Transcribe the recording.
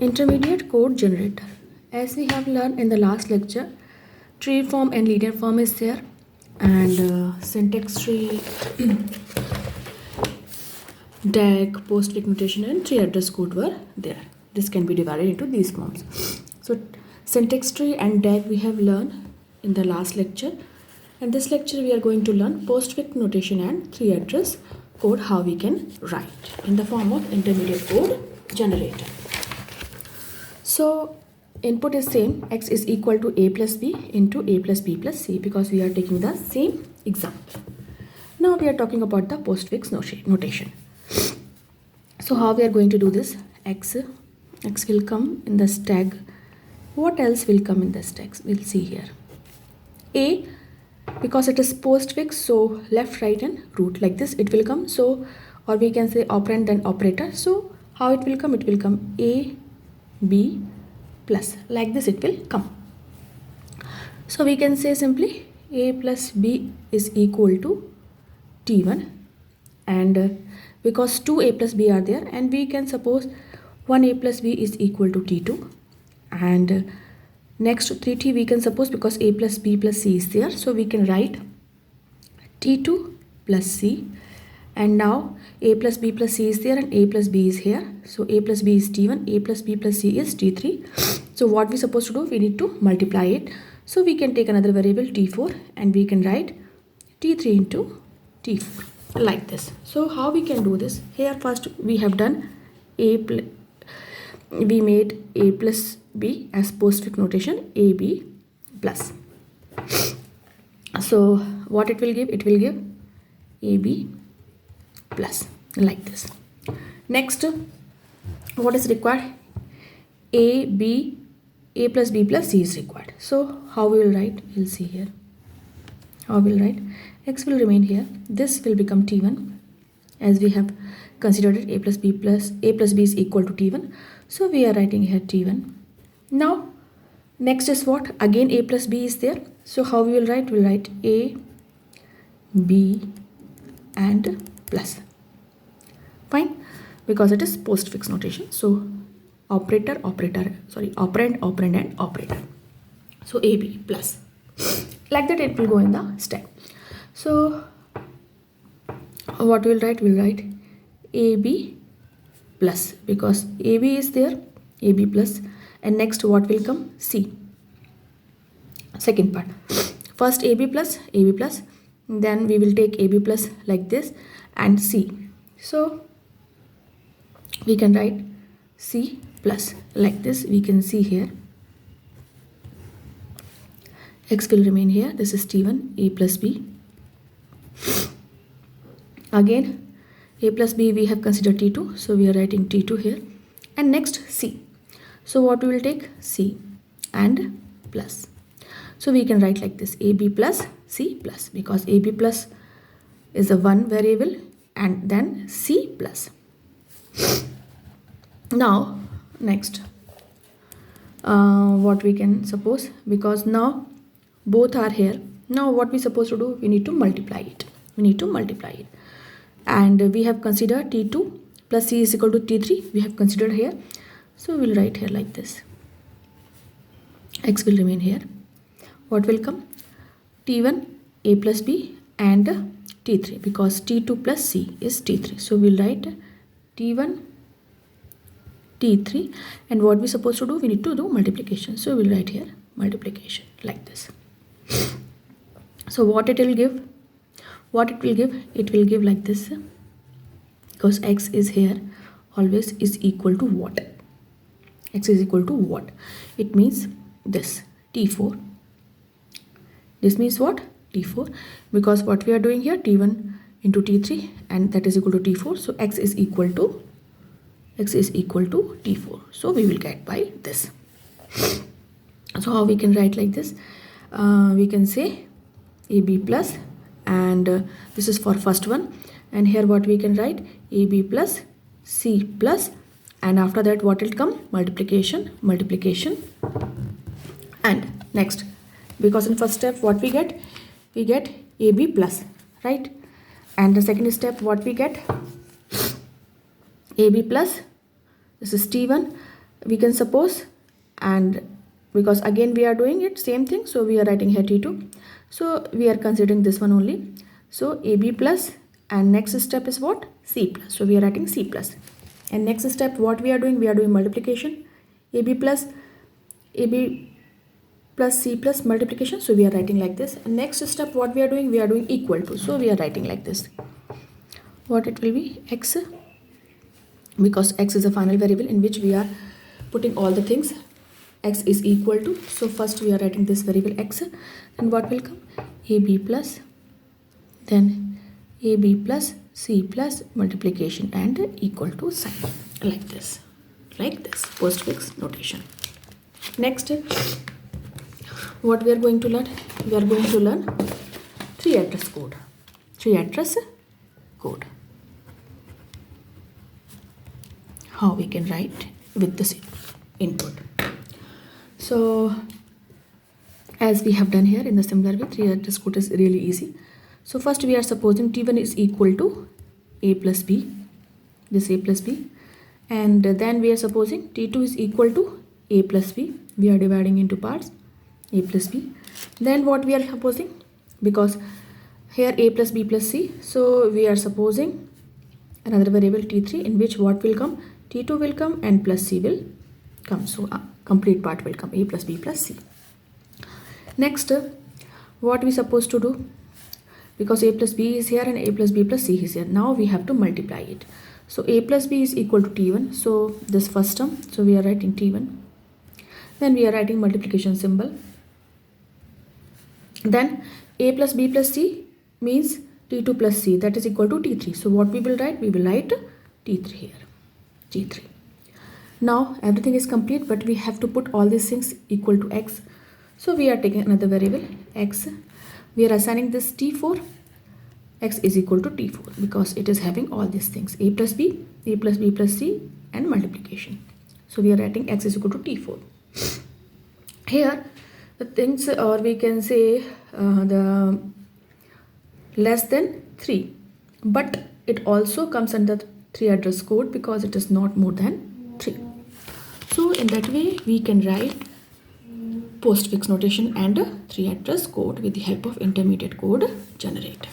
Intermediate code generator. As we have learned in the last lecture, tree form and linear form is there, and syntax tree, DAG, postfix notation, and tree address code were there. This can be divided into these forms. So syntax tree and DAG we have learned in the last lecture. In this lecture we are going to learn postfix notation and tree address code, how we can write in the form of intermediate code generator. So input is same, x is equal to a plus b into a plus b plus c, because we are taking the same example. Now we are talking about the postfix notation. So how we are going to do this? X will come in the tag. What else will come in this text? We'll see here. A, because it is postfix, so left, right and root, like this it will come. So, or we can say operand then operator. So how it will come? It will come a, b plus, like this it will come. So we can say simply a plus b is equal to t1, and because 2a plus b are there, and we can suppose 1a plus b is equal to t2, and next 3t we can suppose, because a plus b plus c is there, so we can write t2 plus c, and now a plus b plus c is there and a plus b is here, so a plus b is t1, a plus b plus c is t3. So what we supposed to do? We need to multiply it. So we can take another variable t4 and we can write t3 into t4, like this. So how we can do this? Here first we have done we made a plus b as postfix notation, ab plus. So what it will give? It will give ab plus, like this. Next, what is required? A plus b plus c is required. So how we will write? We'll see here. How we'll write? X will remain here. This will become t1, as we have considered it. A plus b is equal to t1. So we are writing here t1. Now next is what? Again a plus b is there. So how we will write? We'll write a, b and fine, because it is postfix notation. So operand, and operator. So ab plus, like that it will go in the step. So what we'll write? We'll write ab plus, because ab is there, ab plus, and next what will come? C. Second part. First ab plus, then we will take ab plus like this and c. So we can write c plus, like this. We can see here. X will remain here. This is t1, a plus b. Again a plus b we have considered t2, so we are writing t2 here, and next c. So what we will take? C and plus. So we can write like this, ab plus c plus, because ab plus is a one variable, and then c plus. Now next, what we can suppose, because now both are here. Now what we supposed to do? We need to multiply it. And we have considered t2 plus c is equal to t3. We have considered here. So we'll write here like this. X will remain here. What will come? t1, a plus b and t3, because t2 plus c is t3. So we'll write t1, t3, and what we supposed to do? We need to do multiplication. So we'll write here multiplication, like this. So what it will give? It will give like this, because x is here always is equal to what? X is equal to what? It means this, t4. This means what? t4, because what we are doing here, t1 into t3, and that is equal to t4. So x is equal to t4. So we will get by this. So how we can write like this? We can say ab plus, and this is for first one, and here what we can write? ab plus c plus, and after that what will come? Multiplication, and next, because in first step what we get? We get ab plus, right? And the second step what we get? ab plus, this is t1, we can suppose, and because again we are doing it same thing, so we are writing here T2. So we are considering this one only. So AB plus, and next step is what? C plus. So we are writing C plus. And next step what we are doing? We are doing multiplication. AB plus C plus multiplication. So we are writing like this. And next step what we are doing? We are doing equal to. So we are writing like this. What it will be? X, because X is a final variable in which we are putting all the things. X is equal to, so first we are writing this variable X, and what will come? AB plus, then AB plus C plus multiplication and equal to sign, like this postfix notation. Next, what we are going to learn? We are going to learn three address code. How we can write with this input. So as we have done here in the similar way, three address code is really easy. So first we are supposing T1 is equal to A plus B, this A plus B, and then we are supposing T2 is equal to A plus B. We are dividing into parts, A plus B. Then what we are supposing, because here A plus B plus C, so we are supposing another variable T3 in which what will come? T2 will come and plus C will come. So complete part will come, A plus B plus C. Next, what we supposed to do? Because A plus B is here and A plus B plus C is here. Now we have to multiply it. So A plus B is equal to T1. So this first term, so we are writing T1. Then we are writing multiplication symbol. Then A plus B plus C means T2 plus C, that is equal to T3. So what we will write? We will write T3 here, T3. Now everything is complete, but we have to put all these things equal to X. So we are taking another variable X. We are assigning this T4. X is equal to T4 because it is having all these things, A plus B plus C and multiplication. So we are writing X is equal to T4. Here the things, or we can say the less than 3, but it also comes under 3 address code because it is not more than 3. So in that way we can write postfix notation and 3 address code with the help of intermediate code generator.